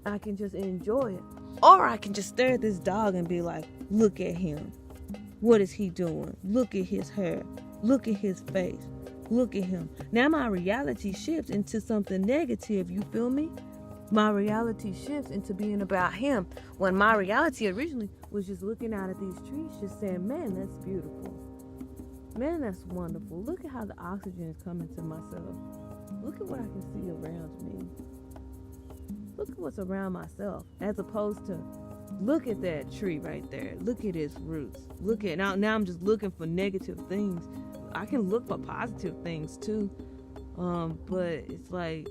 I can just enjoy it. Or I can just stare at this dog and be like, look at him. What is he doing? Look at his hair. Look at his face. Look at him. Now my reality shifts into something negative, you feel me? My reality shifts into being about him, when my reality originally was just looking out at these trees, just saying, man, that's beautiful. Man, that's wonderful. Look at how the oxygen is coming to myself. Look at what I can see around me. Look at what's around myself, as opposed to look at that tree right there. Look at its roots. Look at now I'm just looking for negative things. I can look for positive things too. But it's like,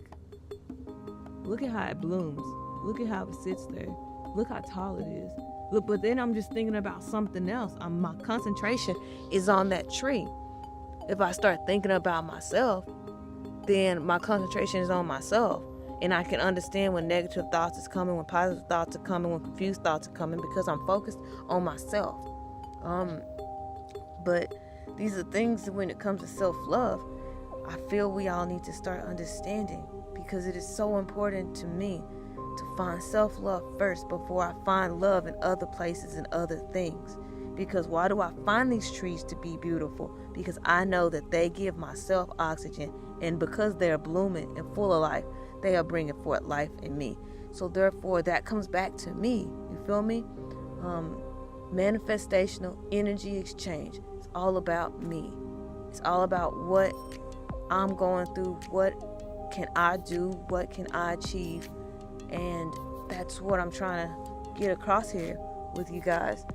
look at how it blooms. Look at how it sits there. Look how tall it is. Look, but then I'm just thinking about something else. My concentration is on that tree. If I start thinking about myself, then my concentration is on myself. And I can understand when negative thoughts is coming, when positive thoughts are coming, when confused thoughts are coming, because I'm focused on myself. But these are things when it comes to self-love, I feel we all need to start understanding, because it is so important to me to find self-love first before I find love in other places and other things. Because why do I find these trees to be beautiful? Because I know that they give myself oxygen, and because they're blooming and full of life, they are bringing forth life in me. So therefore, that comes back to me. You feel me? Manifestational energy exchange. It's all about me. It's all about what I'm going through. What can I do? What can I achieve? And that's what I'm trying to get across here with you guys.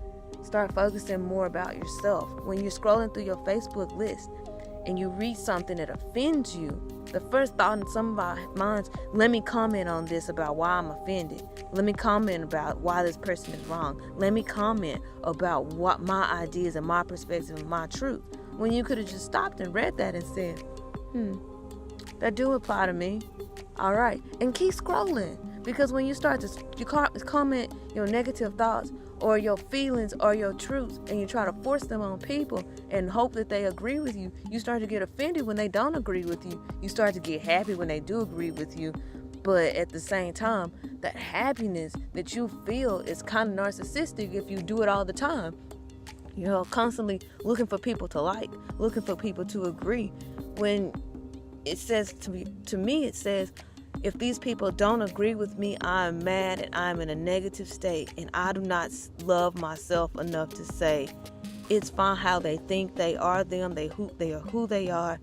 Start focusing more about yourself. When you're scrolling through your Facebook list and you read something that offends you, the first thought in some of our minds, let me comment on this about why I'm offended. Let me comment about why this person is wrong. Let me comment about what my ideas and my perspective and my truth. When you could have just stopped and read that and said, that do apply to me. All right. And keep scrolling. Because when you start to comment your negative thoughts or your feelings or your truths, and you try to force them on people and hope that they agree with you, you start to get offended when they don't agree with you. You start to get happy when they do agree with you. But at the same time, that happiness that you feel is kind of narcissistic if you do it all the time. You know, constantly looking for people to like, looking for people to agree. When it says to me, it says, if these people don't agree with me, I'm mad and I'm in a negative state, and I do not love myself enough to say, it's fine how they think, they are them, they are who they are.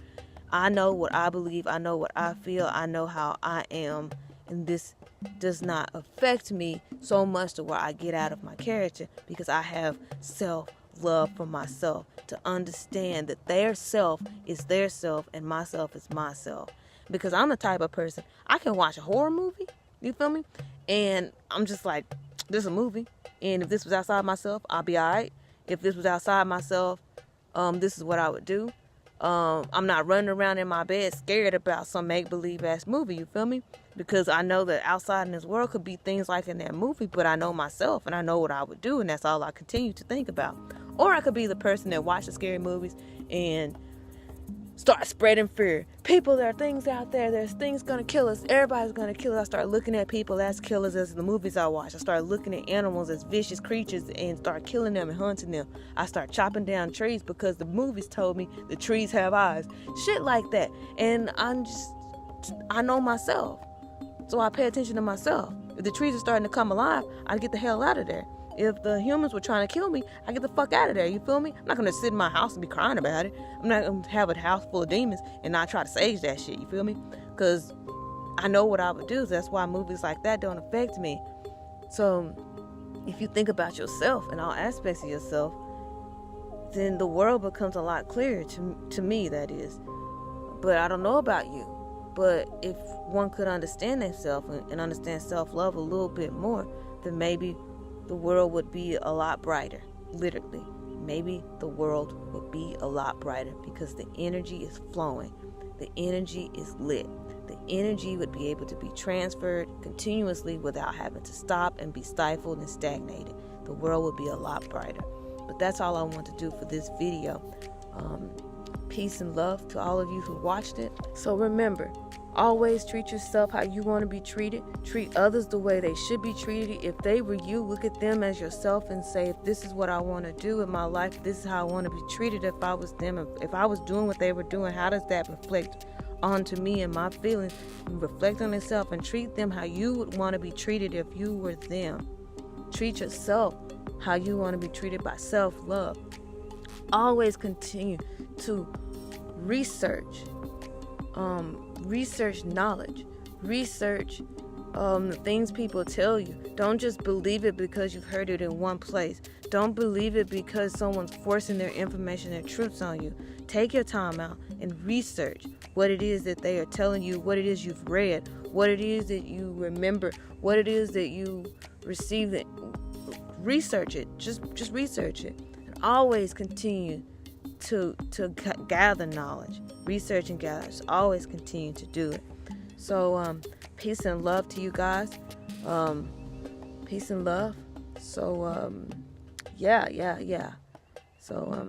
I know what I believe, I know what I feel, I know how I am, and this does not affect me so much to where I get out of my character, because I have self-love for myself, to understand that their self is their self and myself is myself. Because I'm the type of person, I can watch a horror movie, you feel me? And I'm just like, this is a movie. And if this was outside myself, I'll be all right. If this was outside myself, this is what I would do. I'm not running around in my bed scared about some make-believe ass movie, you feel me? Because I know that outside in this world could be things like in that movie, but I know myself and I know what I would do, and that's all I continue to think about. Or I could be the person that watches scary movies and start spreading fear. People, there are things out there. There's things gonna kill us. Everybody's gonna kill us. I start looking at people as killers as the movies I watch. I start looking at animals as vicious creatures and start killing them and hunting them. I start chopping down trees because the movies told me the trees have eyes. Shit like that. And I know myself. So I pay attention to myself. If the trees are starting to come alive, I get the hell out of there. If the humans were trying to kill me, I get the fuck out of there, you feel me? I'm not going to sit in my house and be crying about it. I'm not going to have a house full of demons and not try to sage that shit, you feel me? Because I know what I would do. So that's why movies like that don't affect me. So if you think about yourself and all aspects of yourself, then the world becomes a lot clearer to me, that is. But I don't know about you. But if one could understand themselves and understand self-love a little bit more, then maybe the world would be a lot brighter, literally. Maybe the world would be a lot brighter because the energy is flowing. The energy is lit. The energy would be able to be transferred continuously without having to stop and be stifled and stagnated. The world would be a lot brighter. But that's all I want to do for this video. Peace and love to all of you who watched it. So remember, always treat yourself how you want to be treated. Treat others the way they should be treated. If they were you, look at them as yourself and say, if this is what I want to do in my life, this is how I want to be treated if I was them. If I was doing what they were doing, how does that reflect onto me and my feelings? And reflect on yourself and treat them how you would want to be treated if you were them. Treat yourself how you want to be treated by self-love. Always continue to research knowledge, research the things people tell you. Don't just believe it because you've heard it in one place. Don't believe it because someone's forcing their information and truths on you. Take your time out and research what it is that they are telling you, what it is you've read, what it is that you remember, what it is that you received. Research it. Just research it. And always continue to gather knowledge. Research and gather. Just always continue to do it. So peace and love to you guys. Peace and love. So yeah. So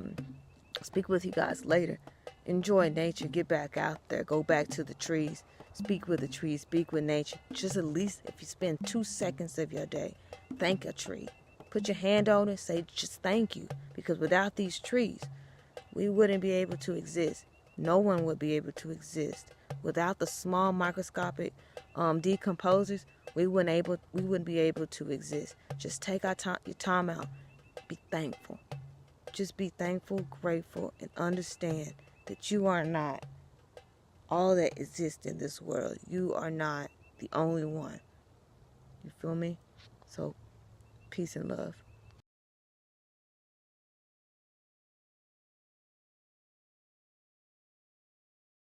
speak with you guys later. Enjoy nature. Get back out there. Go back to the trees. Speak with the trees. Speak with nature. Just at least if you spend 2 seconds of your day, thank a tree. Put your hand on it. Say just thank you. Because without these trees, we wouldn't be able to exist. No one would be able to exist. Without the small microscopic decomposers, we wouldn't be able to exist. Just take your time out. Be thankful. Just be thankful, grateful, and understand that you are not all that exists in this world. You are not the only one. You feel me? So, peace and love.